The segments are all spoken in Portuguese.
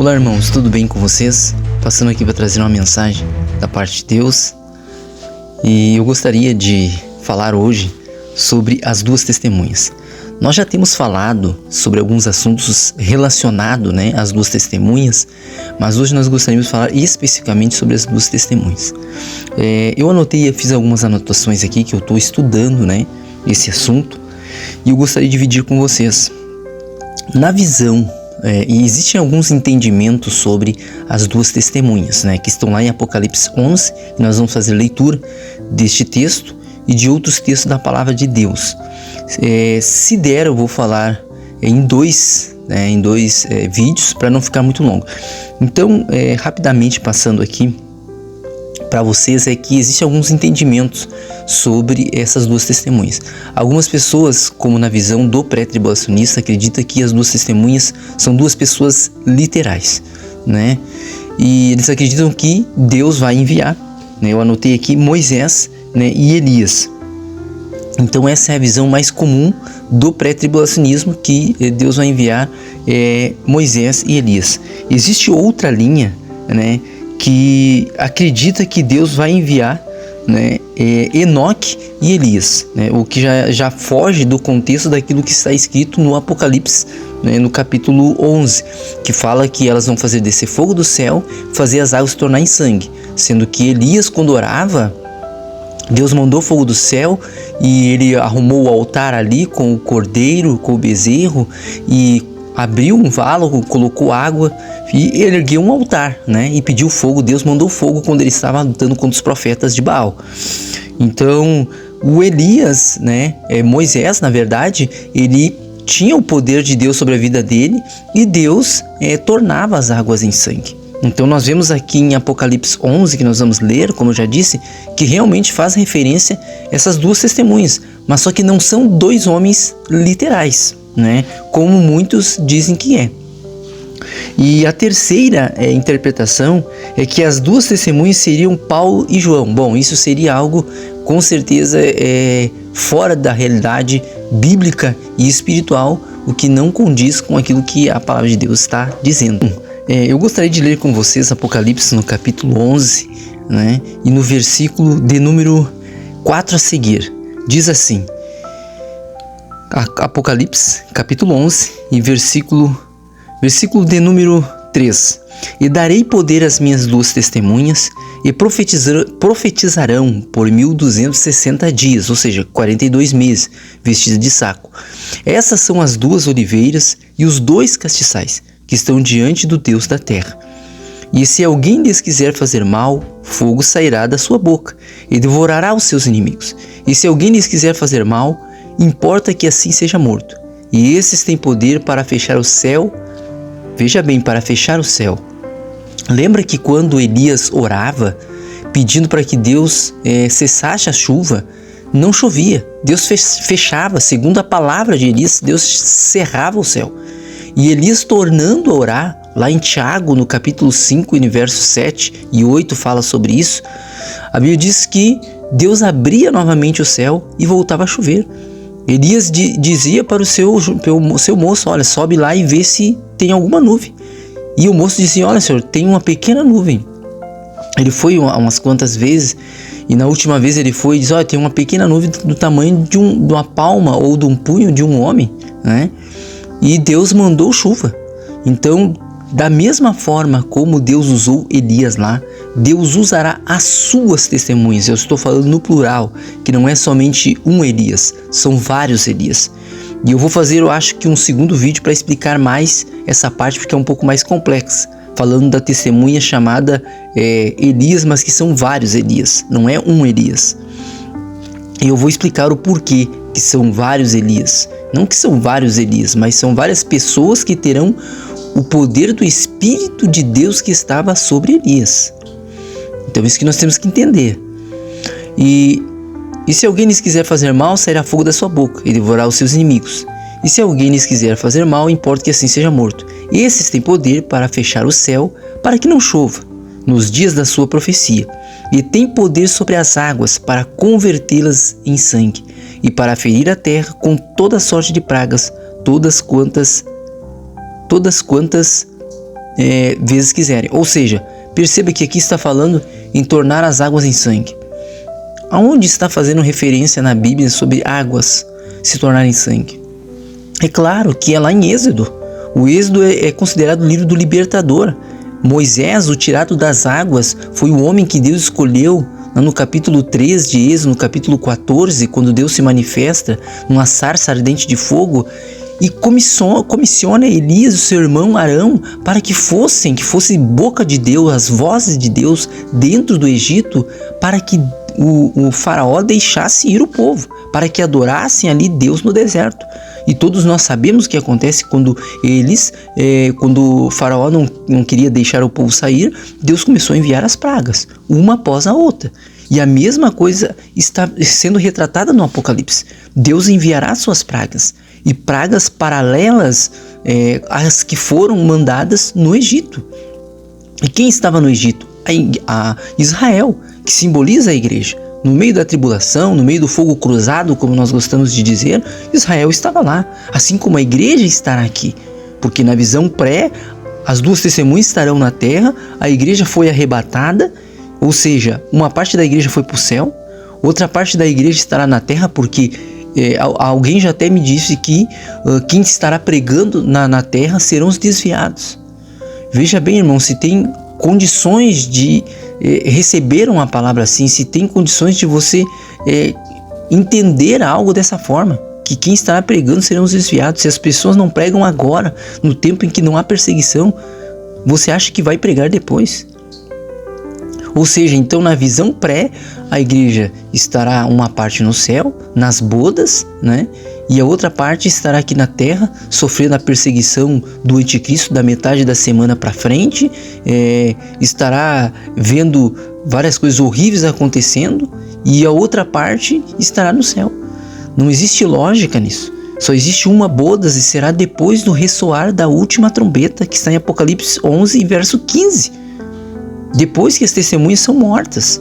Olá, irmãos, tudo bem com vocês? Passando aqui para trazer uma mensagem da parte de Deus. E eu gostaria de falar hoje sobre as duas testemunhas. Nós já temos falado sobre alguns assuntos relacionados, às duas testemunhas, mas hoje nós gostaríamos de falar especificamente sobre as duas testemunhas. Eu anotei, fiz algumas anotações aqui que eu estou estudando, esse assunto, e eu gostaria de dividir com vocês. Na visão, e existem alguns entendimentos sobre as duas testemunhas, que estão lá em Apocalipse 11, e nós vamos fazer leitura deste texto e de outros textos da Palavra de Deus. Se der, eu vou falar em dois vídeos para não ficar muito longo. Então, rapidamente passando aqui para vocês, que existem alguns entendimentos sobre essas duas testemunhas. Algumas pessoas, como na visão do pré-tribulacionista, acreditam que as duas testemunhas são duas pessoas literais, E eles acreditam que Deus vai enviar, eu anotei aqui, Moisés, e Elias. Então essa é a visão mais comum do pré-tribulacionismo, que Deus vai enviar Moisés e Elias. Existe outra linha, que acredita que Deus vai enviar Enoque e Elias, o que já foge do contexto daquilo que está escrito no Apocalipse, no capítulo 11, que fala que elas vão fazer descer fogo do céu, fazer as águas se tornar em sangue, sendo que Elias, quando orava, Deus mandou fogo do céu e ele arrumou o altar ali com o cordeiro, com o bezerro, e abriu um válogo, colocou água e ele ergueu um altar, e pediu fogo. Deus mandou fogo quando ele estava lutando contra os profetas de Baal. Então, o Elias, Moisés, na verdade, ele tinha o poder de Deus sobre a vida dele e Deus tornava as águas em sangue. Então nós vemos aqui em Apocalipse 11, que nós vamos ler, como eu já disse, que realmente faz referência a essas duas testemunhas, mas só que não são dois homens literais, como muitos dizem que é. E a terceira interpretação é que as duas testemunhas seriam Paulo e João. Bom, isso seria algo com certeza fora da realidade bíblica e espiritual, o que não condiz com aquilo que a palavra de Deus está dizendo. Eu gostaria de ler com vocês Apocalipse no capítulo 11, e no versículo de número 4 a seguir. Diz assim, Apocalipse capítulo 11 e versículo de número 3. E darei poder às minhas duas testemunhas e profetizarão por 1260 dias, ou seja, 42 meses, vestidas de saco. Essas são as duas oliveiras e os dois castiçais que estão diante do Deus da terra. E se alguém lhes quiser fazer mal, fogo sairá da sua boca e devorará os seus inimigos. E se alguém lhes quiser fazer mal, importa que assim seja morto. E esses têm poder para fechar o céu. Veja bem, para fechar o céu. Lembra que quando Elias orava, pedindo para que Deus cessasse a chuva, não chovia. Deus fechava, segundo a palavra de Elias, Deus cerrava o céu. E Elias, tornando a orar, lá em Tiago, no capítulo 5, no versos 7 e 8, fala sobre isso. A Bíblia diz que Deus abria novamente o céu e voltava a chover. Elias dizia para o seu moço, olha, sobe lá e vê se tem alguma nuvem. E o moço dizia, olha, senhor, tem uma pequena nuvem. Ele foi umas quantas vezes, e na última vez ele foi e disse, olha, tem uma pequena nuvem do tamanho de uma palma ou de um punho de um homem, E Deus mandou chuva. Então, da mesma forma como Deus usou Elias lá, Deus usará as suas testemunhas. Eu estou falando no plural, que não é somente um Elias, são vários Elias. E eu vou fazer, eu acho que um segundo vídeo para explicar mais essa parte, porque é um pouco mais complexa, falando da testemunha chamada Elias, mas que são vários Elias, não é um Elias. E eu vou explicar o porquê que são vários Elias. Não que são vários Elias, mas são várias pessoas que terão o poder do Espírito de Deus que estava sobre Elias. Então isso que nós temos que entender. E se alguém lhes quiser fazer mal, sairá fogo da sua boca e devorará os seus inimigos. E se alguém lhes quiser fazer mal, importa que assim seja morto. Esses têm poder para fechar o céu, para que não chova, nos dias da sua profecia. E têm poder sobre as águas, para convertê-las em sangue, e para ferir a terra com toda sorte de pragas, todas quantas vezes quiserem. Ou seja, perceba que aqui está falando em tornar as águas em sangue. Aonde está fazendo referência na Bíblia sobre águas se tornarem sangue? É claro que é lá em Êxodo. O Êxodo é considerado o livro do libertador. Moisés, o tirado das águas, foi o homem que Deus escolheu no capítulo 3 de Êxodo, no capítulo 14, quando Deus se manifesta numa sarça ardente de fogo e comissiona Elias e seu irmão Arão para que fosse boca de Deus, as vozes de Deus dentro do Egito, para que o faraó deixasse ir o povo, para que adorassem ali Deus no deserto. E todos nós sabemos o que acontece quando o faraó não queria deixar o povo sair. Deus começou a enviar as pragas, uma após a outra. E a mesma coisa está sendo retratada no Apocalipse. Deus enviará suas pragas, e pragas paralelas às que foram mandadas no Egito. E quem estava no Egito? A Israel, que simboliza a igreja. No meio da tribulação, no meio do fogo cruzado, como nós gostamos de dizer, Israel estava lá, assim como a igreja estará aqui. Porque na visão pré, as duas testemunhas estarão na terra, a igreja foi arrebatada, ou seja, uma parte da igreja foi para o céu, outra parte da igreja estará na terra, porque alguém já até me disse que quem estará pregando na terra serão os desviados. Veja bem, irmão, se tem condições de receber uma palavra assim, se tem condições de você entender algo dessa forma, que quem estará pregando serão os desviados. Se as pessoas não pregam agora, no tempo em que não há perseguição, você acha que vai pregar depois? Ou seja, então na visão pré, a igreja estará uma parte no céu, nas bodas, né? E a outra parte estará aqui na terra, sofrendo a perseguição do anticristo da metade da semana para frente, estará vendo várias coisas horríveis acontecendo, e a outra parte estará no céu. Não existe lógica nisso. Só existe uma bodas, e será depois do ressoar da última trombeta, que está em Apocalipse 11, verso 15. Depois que as testemunhas são mortas.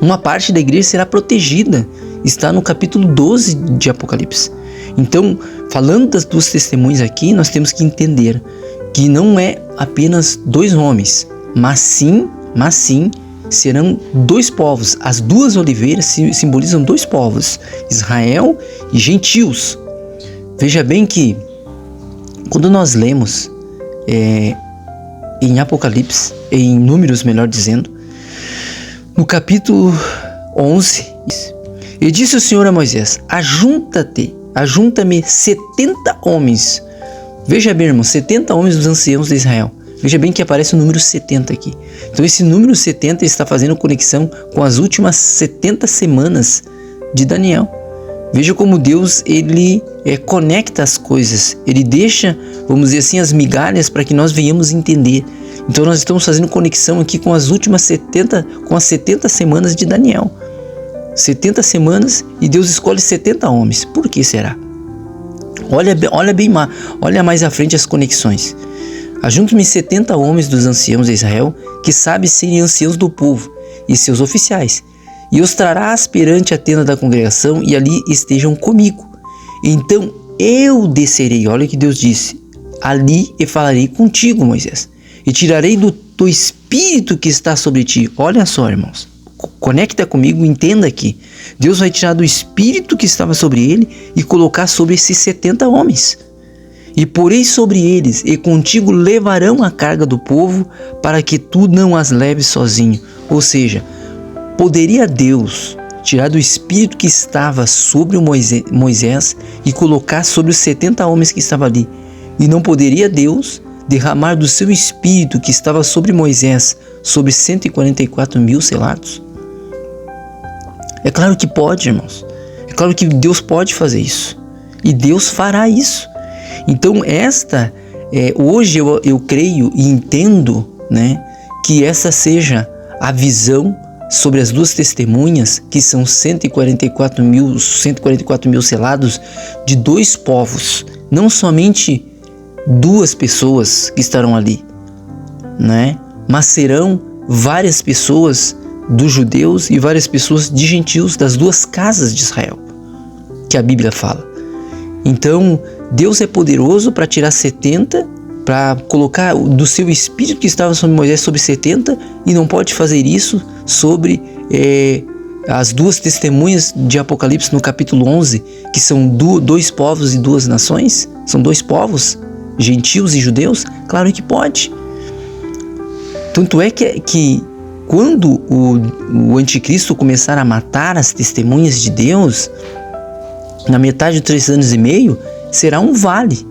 Uma parte da igreja será protegida. Está no capítulo 12 de Apocalipse. Então, falando das duas testemunhas aqui, nós temos que entender que não é apenas dois homens, mas sim serão dois povos. As duas oliveiras simbolizam dois povos, Israel e gentios. Veja bem que quando nós lemos em Apocalipse, em Números, melhor dizendo, no capítulo 11, e disse o Senhor a Moisés: ajunta-me 70 homens. Veja bem, irmão, 70 homens dos anciãos de Israel. Veja bem que aparece o número 70 aqui. Então esse número 70 está fazendo conexão com as últimas 70 semanas de Daniel. Veja como Deus, ele conecta as coisas. Ele deixa, vamos dizer assim, as migalhas para que nós venhamos entender. Então nós estamos fazendo conexão aqui com as últimas 70, com as 70 semanas de Daniel. 70 semanas e Deus escolhe 70 homens. Por que será? Olha mais à frente as conexões. Ajunte-me 70 homens dos anciãos de Israel, que sabem serem anciãos do povo, e seus oficiais, e os trarás perante a tenda da congregação, e ali estejam comigo. Então eu descerei, olha o que Deus disse, ali e falarei contigo, Moisés, e tirarei do espírito que está sobre ti. Olha só, irmãos, conecta comigo, entenda aqui. Deus vai tirar do espírito que estava sobre ele e colocar sobre esses 70 homens. E porei sobre eles, e contigo levarão a carga do povo, para que tu não as leves sozinho. Ou seja, poderia Deus tirar do espírito que estava sobre o Moisés e colocar sobre os 70 homens que estavam ali. E não poderia Deus derramar do seu espírito que estava sobre Moisés, sobre 144 mil selados? É claro que pode, irmãos. É claro que Deus pode fazer isso. E Deus fará isso. Então hoje eu creio e entendo, né, que essa seja a visão sobre as duas testemunhas, que são 144 mil selados de dois povos, não somente duas pessoas que estarão ali, né, mas serão várias pessoas dos judeus e várias pessoas de gentios, das duas casas de Israel, que a Bíblia fala. Então Deus é poderoso para tirar 70 para colocar do seu espírito que estava sobre Moisés sobre 70 e não pode fazer isso sobre as duas testemunhas de Apocalipse no capítulo 11, que são dois povos e duas nações? São dois povos, gentios e judeus? Claro que pode. Tanto é que quando o anticristo começar a matar as testemunhas de Deus, na metade de 3 anos e meio, será um vale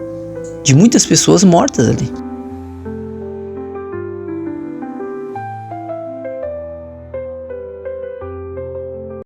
de muitas pessoas mortas ali.